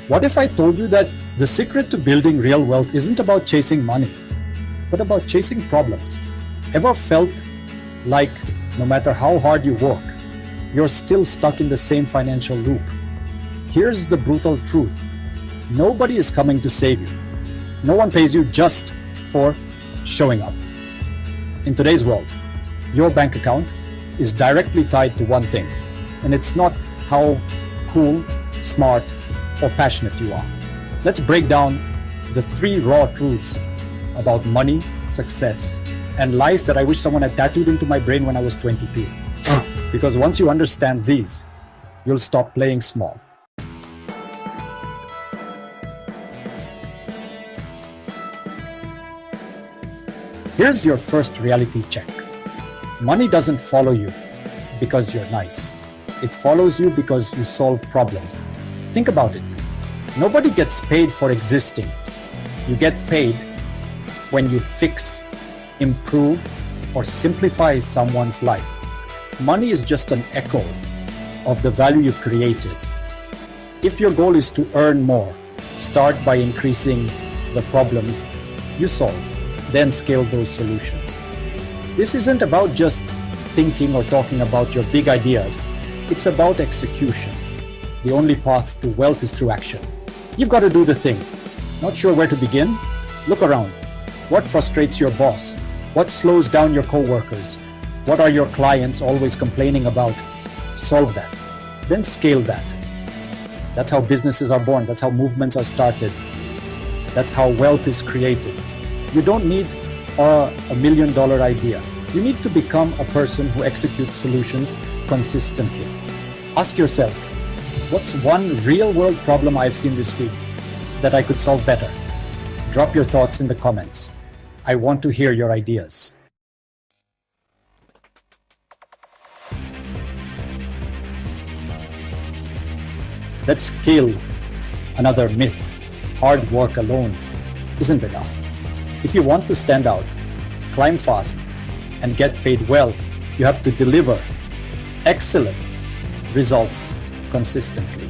What if I told you that the secret to building real wealth isn't about chasing money, but about chasing problems? Ever felt like no matter how hard you work, you're still stuck in the same financial loop? Here's the brutal truth. Nobody is coming to save you. No one pays you just for showing up. In today's world, your bank account is directly tied to one thing, and it's not how cool, smart, or passionate you are. Let's break down the 3 raw truths about money, success, and life that I wish someone had tattooed into my brain when I was 22. Because once you understand these, you'll stop playing small. Here's your first reality check. Money doesn't follow you because you're nice. It follows you because you solve problems. Think about it. Nobody gets paid for existing. You get paid when you fix, improve, or simplify someone's life. Money is just an echo of the value you've created. If your goal is to earn more, start by increasing the problems you solve, then scale those solutions. This isn't about just thinking or talking about your big ideas. It's about execution. The only path to wealth is through action. You've got to do the thing. Not sure where to begin? Look around. What frustrates your boss? What slows down your coworkers? What are your clients always complaining about? Solve that. Then scale that. That's how businesses are born. That's how movements are started. That's how wealth is created. You don't need a $1 million idea. You need to become a person who executes solutions consistently. Ask yourself, what's one real-world problem I've seen this week that I could solve better? Drop your thoughts in the comments. I want to hear your ideas. Let's kill another myth. Hard work alone isn't enough. If you want to stand out, climb fast, and get paid well, you have to deliver excellent results consistently.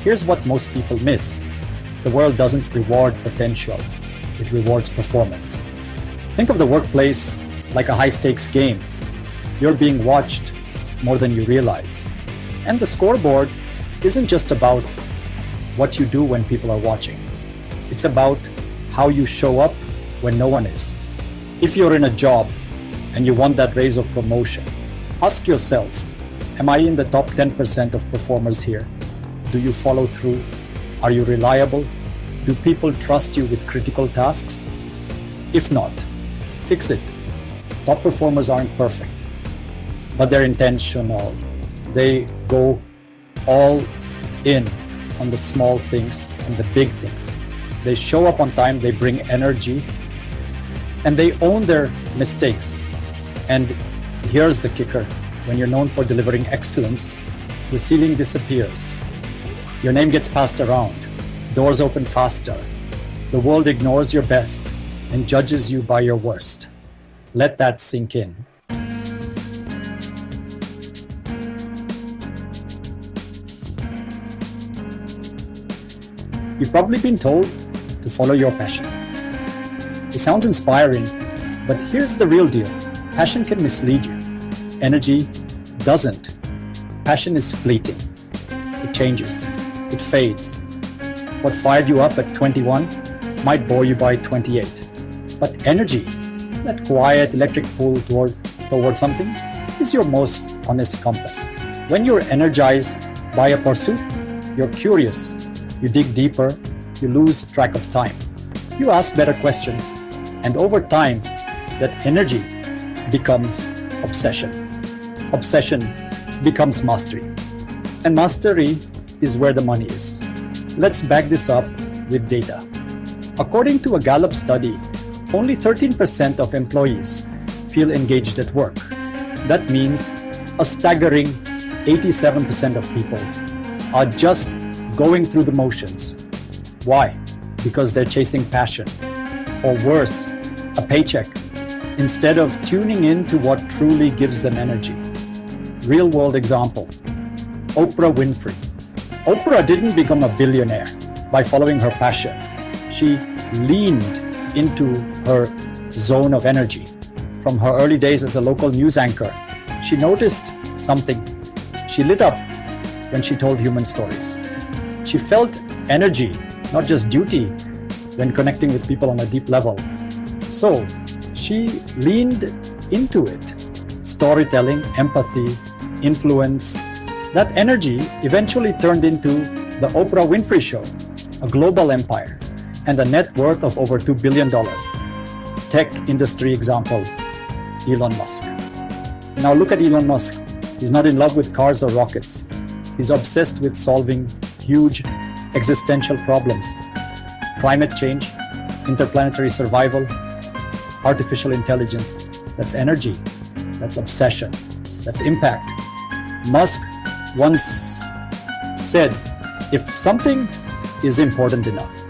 Here's what most people miss. The world doesn't reward potential. It rewards performance. Think of the workplace like a high-stakes game. You're being watched more than you realize. And the scoreboard isn't just about what you do when people are watching. It's about how you show up when no one is. If you're in a job and you want that raise or promotion, ask yourself, am I in the top 10% of performers here? Do you follow through? Are you reliable? Do people trust you with critical tasks? If not, fix it. Top performers aren't perfect, but they're intentional. They go all in on the small things and the big things. They show up on time, they bring energy, and they own their mistakes. And here's the kicker. When you're known for delivering excellence, the ceiling disappears. Your name gets passed around. Doors open faster. The world ignores your best and judges you by your worst. Let that sink in. You've probably been told to follow your passion. It sounds inspiring, but here's the real deal. Passion can mislead you. Energy doesn't. Passion is fleeting. It changes. It fades. What fired you up at 21 might bore you by 28. But energy, that quiet electric pull toward something, is your most honest compass. When you're energized by a pursuit, you're curious. You dig deeper. You lose track of time. You ask better questions. And over time, that energy becomes obsession. Obsession becomes mastery. And mastery is where the money is. Let's back this up with data. According to a Gallup study, only 13% of employees feel engaged at work. That means a staggering 87% of people are just going through the motions. Why? Because they're chasing passion, or worse, a paycheck, instead of tuning in to what truly gives them energy. Real-world example, Oprah Winfrey. Oprah didn't become a billionaire. by following her passion. She leaned into her zone of energy. From her early days as a local news anchor, she noticed something. She lit up when she told human stories. She felt energy, not just duty, when connecting with people on a deep level. So she leaned into it. Storytelling, empathy, influence. That energy eventually turned into the Oprah Winfrey Show, a global empire, and a net worth of over $2 billion. Tech industry example, Elon Musk. Now look at Elon Musk. He's not in love with cars or rockets. He's obsessed with solving huge existential problems. Climate change, interplanetary survival, artificial intelligence. That's energy. That's obsession. That's impact. Musk once said, if something is important enough,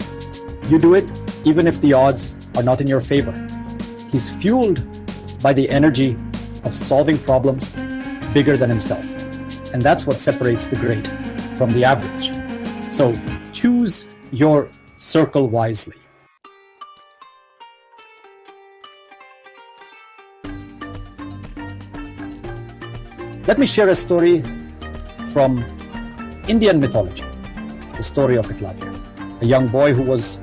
you do it even if the odds are not in your favor. He's fueled by the energy of solving problems bigger than himself. And that's what separates the great from the average. So choose your circle wisely. Let me share a story from Indian mythology, the story of Eklavya, a young boy who was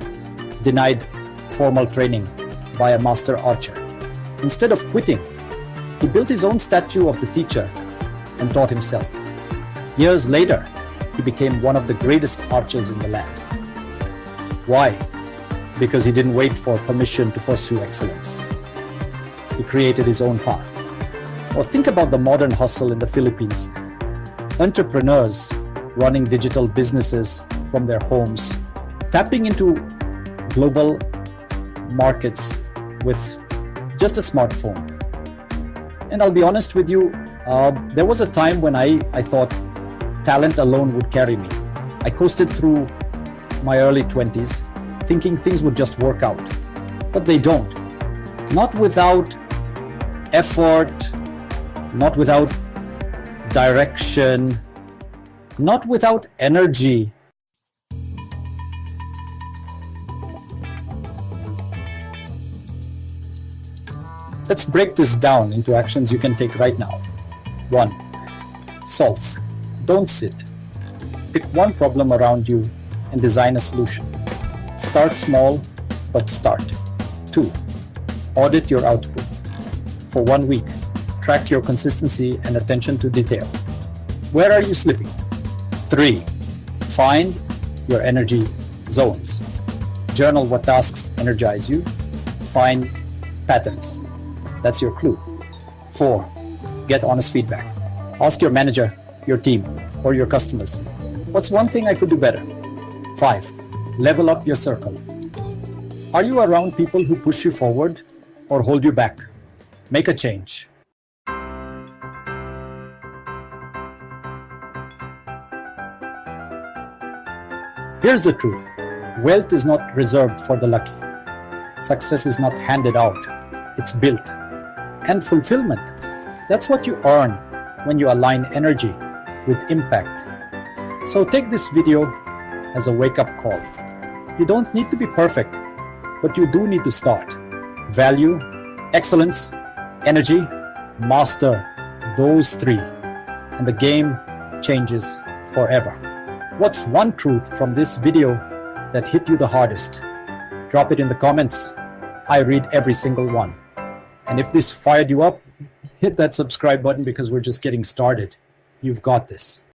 denied formal training by a master archer. Instead of quitting, he built his own statue of the teacher and taught himself. Years later, he became one of the greatest archers in the land. Why? Because he didn't wait for permission to pursue excellence. He created his own path. Or think about the modern hustle in the Philippines. Entrepreneurs running digital businesses from their homes, tapping into global markets with just a smartphone. And I'll be honest with you, there was a time when I thought talent alone would carry me. I coasted through my early 20s thinking things would just work out. But they don't. Not without effort, not without direction, not without energy. Let's break this down into actions you can take right now. 1. Solve. Don't sit. Pick one problem around you and design a solution. Start small, but start. 2. Audit your output. For 1 week, track your consistency and attention to detail. Where are you slipping? 3. Find your energy zones. Journal what tasks energize you. Find patterns. That's your clue. 4. Get honest feedback. Ask your manager, your team, or your customers, what's one thing I could do better? 5. Level up your circle. Are you around people who push you forward or hold you back? Make a change. Here's the truth. Wealth is not reserved for the lucky. Success is not handed out. It's built. And fulfillment, that's what you earn when you align energy with impact. So take this video as a wake-up call. You don't need to be perfect, but you do need to start. Value, excellence, energy, master those 3, and the game changes forever. What's one truth from this video that hit you the hardest? Drop it in the comments. I read every single one. And if this fired you up, hit that subscribe button because we're just getting started. You've got this.